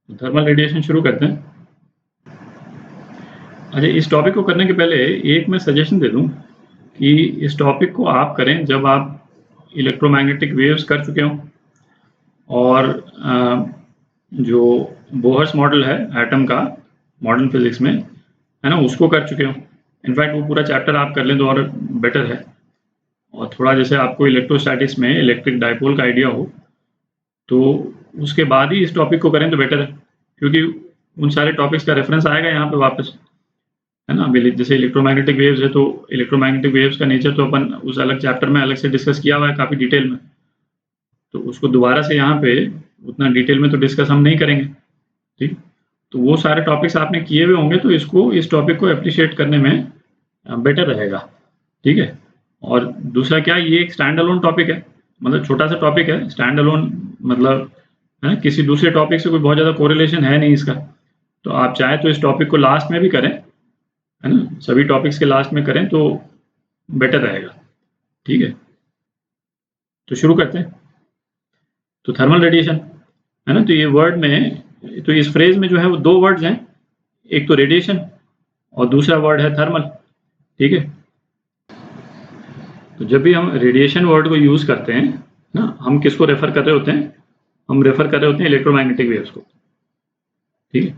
Thermal radiation शुरू करते हैं। अच्छा, इस टॉपिक को करने के पहले एक मैं सजेशन दे दूं कि इस टॉपिक को आप करें जब आप इलेक्ट्रोमैग्नेटिक वेव्स कर चुके हों और जो बोहर्स मॉडल है एटम का मॉडर्न फिजिक्स में, है ना, उसको कर चुके हों। इनफैक्ट वो पूरा चैप्टर आप कर लें तो और बेटर है। और थोड़ा जैसे आपको इलेक्ट्रोस्टैटिक्स में इलेक्ट्रिक डायपोल का आइडिया हो तो उसके बाद ही इस टॉपिक को करें तो बेटर है, क्योंकि उन सारे टॉपिक्स का रेफरेंस आएगा यहाँ पे वापस, है ना। अभी जैसे इलेक्ट्रोमैग्नेटिक वेव्स है तो इलेक्ट्रोमैग्नेटिक वेव्स का नेचर तो अपन उस अलग चैप्टर में अलग से डिस्कस किया हुआ है काफ़ी डिटेल में, तो उसको दोबारा से यहाँ पे उतना डिटेल में तो डिस्कस हम नहीं करेंगे, ठीक। तो वो सारे टॉपिक्स आपने किए हुए होंगे तो इसको इस टॉपिक को अप्रिशिएट करने में बेटर रहेगा, ठीक है। और दूसरा क्या, ये एक स्टैंड अलोन टॉपिक है, मतलब छोटा सा टॉपिक है, स्टैंड अलोन मतलब, है ना, किसी दूसरे टॉपिक से कोई बहुत ज़्यादा कोरिलेशन है नहीं इसका। तो आप चाहे तो इस टॉपिक को लास्ट में भी करें, है ना, सभी टॉपिक्स के लास्ट में करें तो बेटर रहेगा, ठीक है। तो शुरू करते हैं। तो थर्मल रेडिएशन, है ना, तो ये वर्ड में, तो इस फ्रेज में जो है वो दो वर्ड्स हैं, एक तो रेडिएशन और दूसरा वर्ड है थर्मल, ठीक है। तो जब भी हम रेडिएशन वर्ड को यूज करते हैं ना, हम किसको रेफर कर रहे होते हैं, हम रेफर कर रहे होते हैं इलेक्ट्रोमैग्नेटिक वेव्स को, ठीक है।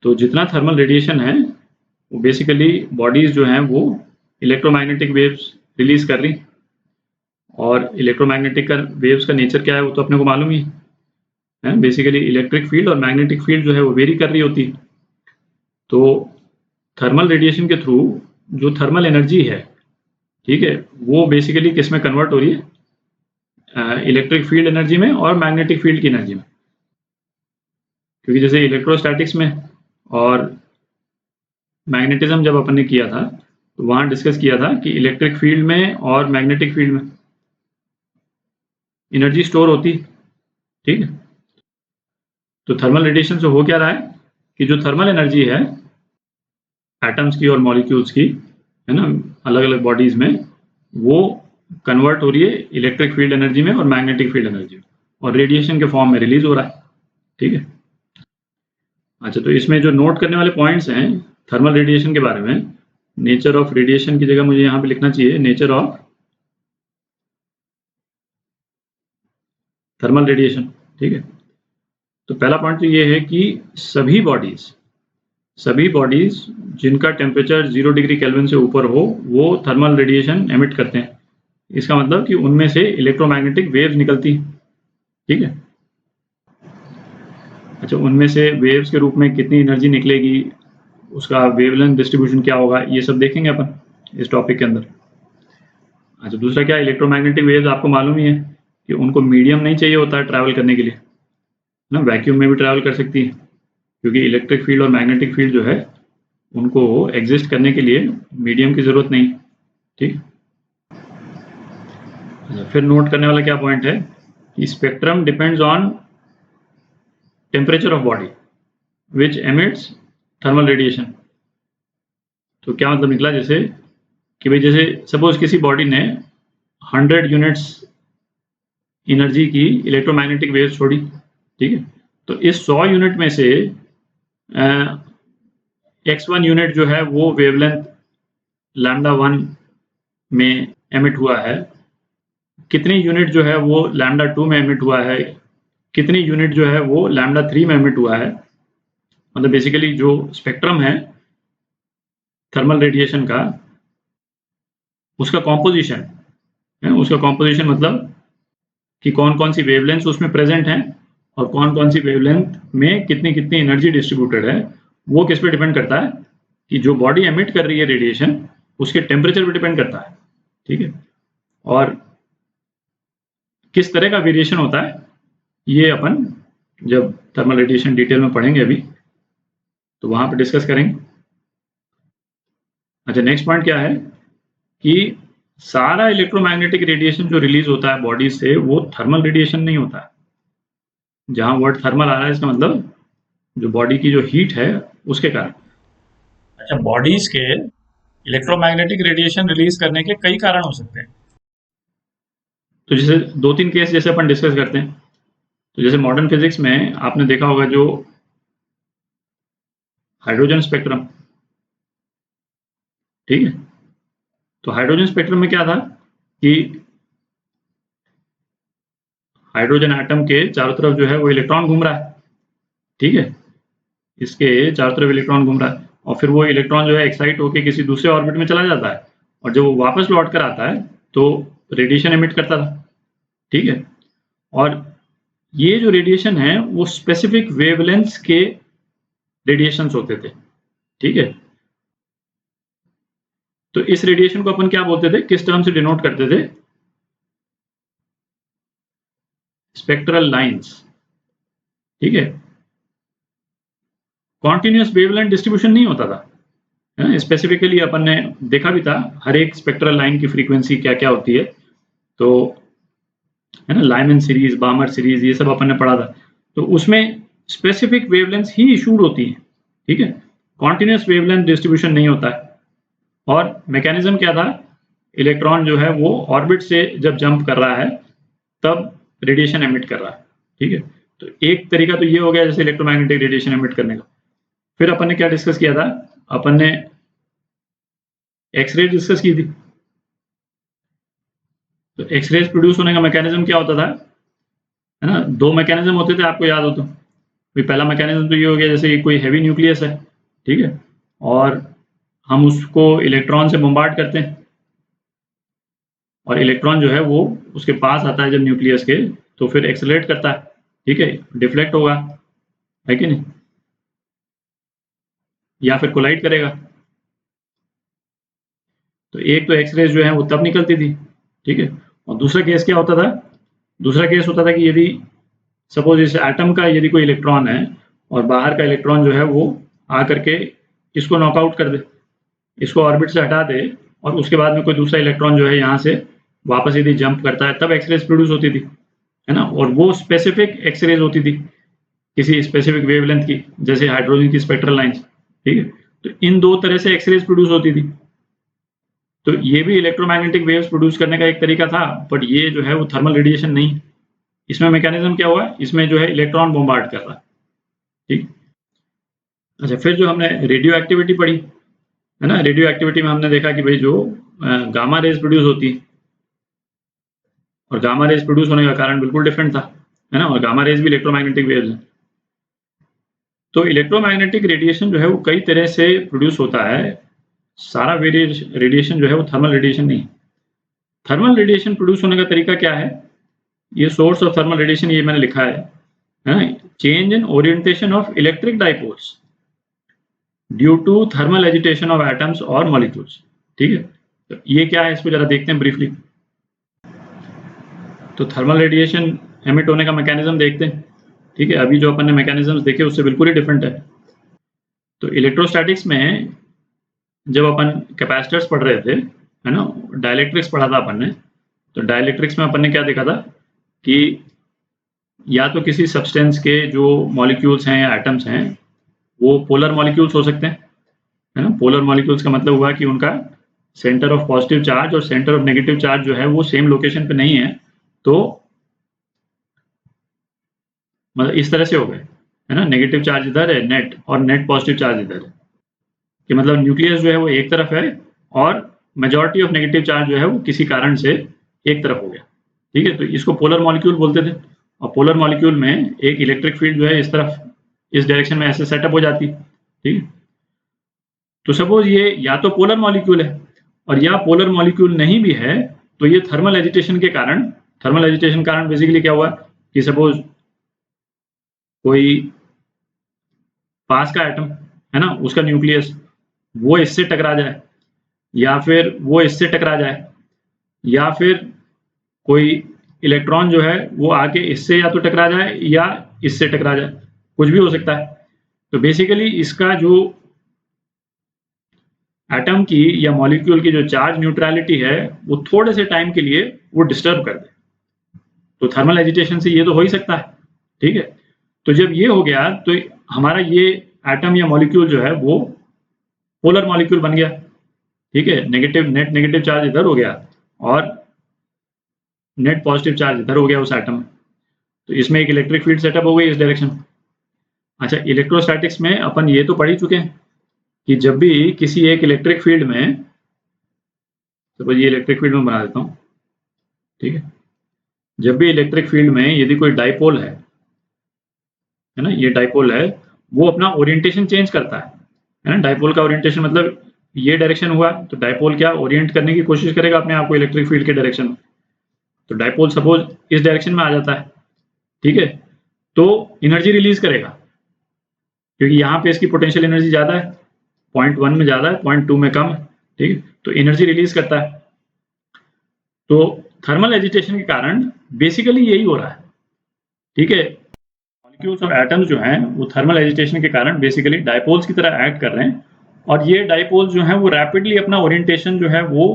तो जितना थर्मल रेडिएशन है वो बेसिकली बॉडीज जो हैं वो इलेक्ट्रोमैग्नेटिक वेव्स रिलीज कर रही, और इलेक्ट्रोमैग्नेटिक का वेव्स का नेचर क्या है वो तो अपने को मालूम ही है। बेसिकली इलेक्ट्रिक फील्ड और मैग्नेटिक फील्ड जो है वो वेरी कर रही होती है। तो थर्मल रेडिएशन के थ्रू जो थर्मल एनर्जी है, ठीक है, वो बेसिकली किस में कन्वर्ट हो रही है, इलेक्ट्रिक फील्ड एनर्जी में और मैग्नेटिक फील्ड की एनर्जी में। क्योंकि जैसे इलेक्ट्रोस्टैटिक्स में और मैग्नेटिज्म जब अपन ने किया था तो वहां डिस्कस किया था कि इलेक्ट्रिक फील्ड में और मैग्नेटिक फील्ड में एनर्जी स्टोर होती, ठीक है। तो थर्मल रेडिएशन से हो क्या रहा है कि जो थर्मल एनर्जी है एटम्स की और मॉलिक्यूल्स की, है ना, अलग अलग बॉडीज में, वो कन्वर्ट हो रही है इलेक्ट्रिक फील्ड एनर्जी में और मैग्नेटिक फील्ड एनर्जी में, और रेडिएशन के फॉर्म में रिलीज हो रहा है, ठीक है। अच्छा, तो इसमें जो नोट करने वाले पॉइंट्स हैं थर्मल रेडिएशन के बारे में, नेचर ऑफ रेडिएशन की जगह मुझे यहाँ पे लिखना चाहिए नेचर ऑफ थर्मल रेडिएशन, ठीक है। तो पहला पॉइंट तो ये है कि सभी बॉडीज जिनका टेम्परेचर 0 डिग्री केल्विन से ऊपर हो वो थर्मल रेडिएशन एमिट करते हैं। इसका मतलब कि उनमें से इलेक्ट्रोमैग्नेटिक वेव्स निकलती, ठीक है। अच्छा, उनमें से वेव्स के रूप में कितनी एनर्जी निकलेगी, उसका वेवलेंथ डिस्ट्रीब्यूशन क्या होगा, ये सब देखेंगे अपन इस टॉपिक के अंदर। अच्छा, दूसरा क्या, इलेक्ट्रोमैग्नेटिक वेव्स आपको मालूम ही है कि उनको मीडियम नहीं चाहिए होता है ट्रैवल करने के लिए ना, वैक्यूम में भी ट्रैवल कर सकती है, क्योंकि इलेक्ट्रिक फील्ड और मैग्नेटिक फील्ड जो है उनको एग्जिस्ट करने के लिए मीडियम की ज़रूरत नहीं, ठीक। अच्छा, फिर नोट करने वाला क्या पॉइंट है कि spectrum depends on temperature of body which emits thermal radiation. तो क्या मतलब निकला, जैसे कि भाई जैसे सपोज किसी बॉडी ने 100 यूनिट्स एनर्जी की इलेक्ट्रोमैग्नेटिक वेव छोड़ी, ठीक है। तो इस 100 यूनिट में से x1 यूनिट जो है वो वेवलेंथ λ1 में एमिट हुआ है, कितनी यूनिट जो है वो λ2 में एमिट हुआ है, कितनी यूनिट जो है वो λ3 में एमिट हुआ है। मतलब बेसिकली जो स्पेक्ट्रम है थर्मल रेडिएशन का, उसका कॉम्पोजिशन है, उसका कॉम्पोजिशन मतलब कि कौन कौन सी वेवलेंथ उसमें प्रेजेंट हैं और कौन कौन सी वेवलेंथ में कितनी कितनी एनर्जी डिस्ट्रीब्यूटेड है, वो किस पे डिपेंड करता है कि जो बॉडी एमिट कर रही है रेडिएशन उसके टेम्परेचर पे डिपेंड करता है, ठीक है। और किस तरह का वेरिएशन होता है ये अपन जब थर्मल रेडिएशन डिटेल में पढ़ेंगे अभी, तो वहां पर डिस्कस करेंगे। अच्छा, नेक्स्ट पॉइंट क्या है कि सारा इलेक्ट्रोमैग्नेटिक रेडिएशन जो रिलीज होता है बॉडी से वो थर्मल रेडिएशन नहीं होता है। जहां वर्ड थर्मल आ रहा है इसका मतलब जो बॉडी की जो हीट है उसके कारण। अच्छा, बॉडीज के इलेक्ट्रोमैग्नेटिक रेडिएशन रिलीज करने के कई कारण हो सकते हैं। तो जैसे 2-3 केस जैसे अपन डिस्कस करते हैं। तो जैसे मॉडर्न फिजिक्स में आपने देखा होगा जो हाइड्रोजन स्पेक्ट्रम, ठीक है। तो हाइड्रोजन स्पेक्ट्रम में क्या था कि हाइड्रोजन एटम के चारों तरफ जो है वो इलेक्ट्रॉन घूम रहा है, ठीक है। इसके चारों तरफ इलेक्ट्रॉन घूम रहा है और फिर वो इलेक्ट्रॉन जो है एक्साइट होकर किसी दूसरे ऑर्बिट में चला जाता है और जब वो वापस लौट कर आता है तो रेडिएशन एमिट करता था, ठीक है। और ये जो रेडिएशन है वो स्पेसिफिक वेवलेंथ के रेडिएशंस होते थे, ठीक है। तो इस रेडिएशन को अपन क्या बोलते थे, किस टर्म से डिनोट करते थे, स्पेक्ट्रल लाइंस, ठीक है। कॉन्टिन्यूस वेवलेंथ डिस्ट्रीब्यूशन नहीं होता था, स्पेसिफिकली अपन ने देखा भी था हर एक स्पेक्ट्रल लाइन की फ्रीक्वेंसी क्या क्या होती है, तो है ना, लाइमन सीरीज, बामर सीरीज, ये सब अपन ने पढ़ा था। तो उसमें स्पेसिफिक वेवलेंथ ही इशूड होती है, ठीक है। कॉन्टिन्यूस वेवलेंथ डिस्ट्रीब्यूशन नहीं होता है। और मैकेनिज्म क्या था, इलेक्ट्रॉन जो है वो ऑर्बिट से जब जंप कर रहा है तब रेडिएशन एमिट कर रहा है, ठीक है। तो एक तरीका तो ये हो गया जैसे इलेक्ट्रोमैग्नेटिक रेडिएशन एमिट करने का। फिर अपन ने क्या डिस्कस किया था, अपन ने एक्सरे डिस्कस की थी। तो एक्सरेज प्रोड्यूस होने का मैकेनिज्म क्या होता था, है ना, दो मैकेनिज्म होते थे, आपको याद हो तो। पहला मैकेनिज्म तो ये हो गया जैसे कोई हैवी न्यूक्लियस है, ठीक है, और हम उसको इलेक्ट्रॉन से बम्बार्ड करते हैं और इलेक्ट्रॉन जो है वो उसके पास आता है जब न्यूक्लियस के, तो फिर एक्सेलरेट करता है, ठीक है, डिफ्लेक्ट होगा, है कि नहीं, या फिर कोलाइड करेगा। तो एक तो एक्सरेज जो है वो तब निकलती थी, ठीक है। और दूसरा केस क्या होता था, दूसरा केस होता था कि यदि सपोज इस एटम का यदि कोई इलेक्ट्रॉन है और बाहर का इलेक्ट्रॉन जो है वो आकर के इसको नॉकआउट कर दे, इसको ऑर्बिट से हटा दे, और उसके बाद में कोई दूसरा इलेक्ट्रॉन जो है यहाँ से वापस यदि जंप करता है, तब एक्सरेज प्रोड्यूस होती थी, है ना। और वो स्पेसिफिक एक्सरेज होती थी किसी स्पेसिफिक वेवलेंथ की, जैसे हाइड्रोजन की स्पेक्ट्रल लाइंस, ठीक है। तो इन दो तरह से एक्सरेज प्रोड्यूस होती थी। तो ये भी इलेक्ट्रोमैग्नेटिक वेव्स प्रोड्यूस करने का एक तरीका था, बट ये जो है वो थर्मल रेडिएशन नहीं। इसमें मैकेनिज्म क्या हुआ, इसमें जो है इलेक्ट्रॉन बॉम्बार्ड कर रहा है, ठीक। अच्छा, फिर जो हमने रेडियो एक्टिविटी पढ़ी, है ना, रेडियो एक्टिविटी में हमने देखा कि भाई जो गामा रेज प्रोड्यूस होती है, और गामा रेज प्रोड्यूस होने का कारण बिल्कुल डिफरेंट था, है ना, और गामा रेज भी इलेक्ट्रोमैग्नेटिक वेव्स हैं। तो इलेक्ट्रोमैग्नेटिक रेडिएशन जो है वो कई तरह से प्रोड्यूस होता है, सारा रेडिएशन जो है वो थर्मल रेडिएशन नहीं। थर्मल रेडिएशन प्रोड्यूस होने का तरीका क्या है, ये सोर्स ऑफ थर्मल रेडिएशन ये मैंने लिखा है ना, change in orientation of electric dipoles due to thermal agitation of atoms और मॉलिक्यूल्स, ठीक है। तो ये क्या है, इसको जरा देखते हैं ब्रीफली। तो थर्मल रेडिएशन एमिट होने का मैकेनिज्म देखते हैं, ठीक है। अभी जो अपन ने मैकेनिज्म्स देखे उससे बिल्कुल ही डिफरेंट है। तो इलेक्ट्रोस्टैटिक्स में जब अपन कैपेसिटर्स पढ़ रहे थे, है ना, डाइलेक्ट्रिक्स पढ़ा था अपन ने, तो डाइलेक्ट्रिक्स में अपन ने क्या देखा था कि या तो किसी सब्सटेंस के जो मॉलिक्यूल्स हैं या एटम्स हैं वो पोलर मॉलिक्यूल्स हो सकते हैं, है ना। पोलर मॉलिक्यूल्स का मतलब हुआ कि उनका सेंटर ऑफ पॉजिटिव चार्ज और सेंटर ऑफ नेगेटिव चार्ज जो है वो सेम लोकेशन पे नहीं है, तो मतलब इस तरह से हो गए, है ना, नेगेटिव चार्ज इधर है नेट और नेट पॉजिटिव चार्ज इधर है, कि मतलब न्यूक्लियस जो है वो एक तरफ है और मेजॉरिटी ऑफ नेगेटिव चार्ज जो है वो किसी कारण से एक तरफ हो गया, ठीक है। तो इसको पोलर मॉलिक्यूल बोलते थे। और पोलर मॉलिक्यूल में एक इलेक्ट्रिक फील्ड जो है इस तरफ इस डायरेक्शन में ऐसे सेटअप हो जाती, ठीक है। तो सपोज ये या तो पोलर मॉलिक्यूल है और या पोलर मॉलिक्यूल नहीं भी है, तो ये थर्मल एजिटेशन के कारण, थर्मल एजिटेशन कारण बेसिकली क्या हुआ कि सपोज कोई पास का एटम है ना, उसका न्यूक्लियस वो इससे टकरा जाए, या फिर वो इससे टकरा जाए, या फिर कोई इलेक्ट्रॉन जो है वो आके इससे या तो टकरा जाए या इससे टकरा जाए, कुछ भी हो सकता है। तो बेसिकली इसका जो एटम की या मॉलिक्यूल की जो चार्ज न्यूट्रलिटी है वो थोड़े से टाइम के लिए वो डिस्टर्ब कर दे, तो थर्मल एजिटेशन से ये तो हो ही सकता है, ठीक है। तो जब ये हो गया तो हमारा ये एटम या मॉलिक्यूल जो है वो पोलर मॉलिक्यूल बन गया, ठीक है। नेगेटिव नेट नेगेटिव चार्ज इधर हो गया और नेट पॉजिटिव चार्ज इधर हो गया उस एटम में। तो इसमें एक इलेक्ट्रिक फील्ड सेटअप हो गई इस डायरेक्शन। अच्छा, इलेक्ट्रोस्टैटिक्स में अपन ये तो पढ़ ही चुके हैं कि जब भी किसी एक इलेक्ट्रिक फील्ड में, सपोज ये इलेक्ट्रिक फील्ड में बना देता हूँ, ठीक है, जब भी इलेक्ट्रिक फील्ड में यदि कोई डाइपोल है ना, ये डाइपोल है, वो अपना ओरिएंटेशन चेंज करता है ना। डाइपोल का ओरिएंटेशन मतलब ये डायरेक्शन हुआ तो डाइपोल क्या ओरिएंट करने की कोशिश करेगा अपने आप को इलेक्ट्रिक फील्ड के डायरेक्शन में। तो डाइपोल सपोज इस डायरेक्शन में आ जाता है, ठीक है, तो एनर्जी रिलीज करेगा क्योंकि यहाँ पे इसकी पोटेंशियल एनर्जी ज्यादा है, 0.1 में ज्यादा है, 0.2 में कम है, ठीक है, तो एनर्जी रिलीज करता है। तो थर्मल एजिटेशन के कारण बेसिकली यही हो रहा है, ठीक है। मॉलिक्यूल्स और एटम्स जो हैं वो थर्मल एजिटेशन के कारण बेसिकली डाइपोल्स की तरह एक्ट कर रहे हैं, और ये डाइपोल्स जो हैं वो रैपिडली अपना ओरिएंटेशन जो है वो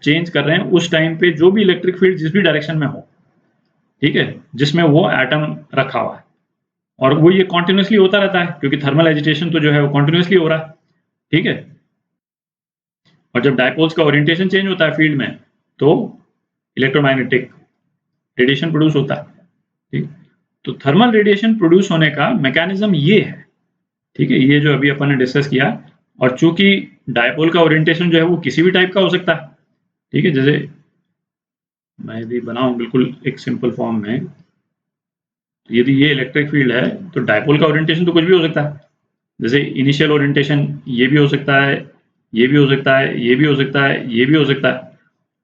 चेंज कर रहे हैं उस टाइम पे जो भी इलेक्ट्रिक फील्ड जिस भी डायरेक्शन में हो, ठीक है, जिसमें वो एटम रखा हुआ है। और वो ये कॉन्टिन्यूसली होता रहता है क्योंकि थर्मल एजिटेशन तो जो है वो कॉन्टिन्यूसली हो रहा है, ठीक है। और जब डाइपोल्स का ओरिएंटेशन चेंज होता है फील्ड में तो इलेक्ट्रोमैग्नेटिक रेडिएशन प्रोड्यूस होता है, ठीक। तो थर्मल रेडिएशन प्रोड्यूस होने का मैकेनिज्म ये है, ठीक है, ये जो अभी अपन ने डिस्कस किया। और चूंकि डाइपोल का ओरिएंटेशन जो है वो किसी भी टाइप का हो सकता है, ठीक है, जैसे मैं यदि बनाऊं बिल्कुल एक सिंपल फॉर्म में, तो यदि ये इलेक्ट्रिक फील्ड है तो डाइपोल का ओरिएंटेशन तो कुछ भी हो सकता है। जैसे इनिशियल ओरिएंटेशन ये भी हो सकता है, ये भी हो सकता है, ये भी हो सकता है, ये भी हो सकता है।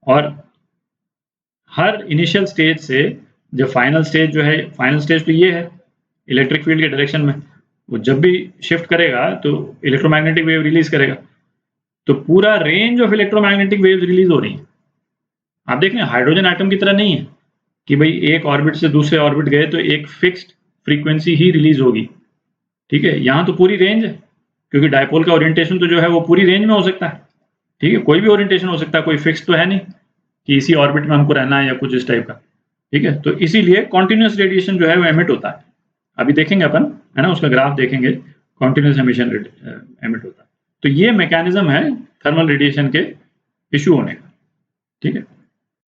और हर इनिशियल स्टेज से जब फाइनल स्टेज जो है, फाइनल स्टेज तो ये है इलेक्ट्रिक फील्ड के डायरेक्शन में, वो जब भी शिफ्ट करेगा तो इलेक्ट्रोमैग्नेटिक वेव रिलीज करेगा। तो पूरा range of electromagnetic waves release हो रही है। आप देख लें हाइड्रोजन एटम की तरह नहीं है कि भाई एक ऑर्बिट से दूसरे ऑर्बिट गए तो एक फिक्स्ड फ्रीक्वेंसी ही रिलीज होगी, ठीक है। यहाँ तो पूरी रेंज है क्योंकि डाइपोल का ओरिएंटेशन तो जो है वो पूरी रेंज में हो सकता है, ठीक है, कोई भी ओरिएंटेशन हो सकता है, कोई फिक्स तो है नहीं कि इसी ऑर्बिट में हमको रहना है या कुछ इस टाइप का, ठीक है। तो इसीलिए कॉन्टिन्यूस रेडिएशन जो है वो एमिट होता है। अभी देखेंगे अपन, है ना, उसका ग्राफ देखेंगे, कॉन्टिन्यूस एमिशन एमिट होता है। तो ये मैकेनिज्म है थर्मल रेडिएशन के इशू होने का, ठीक है।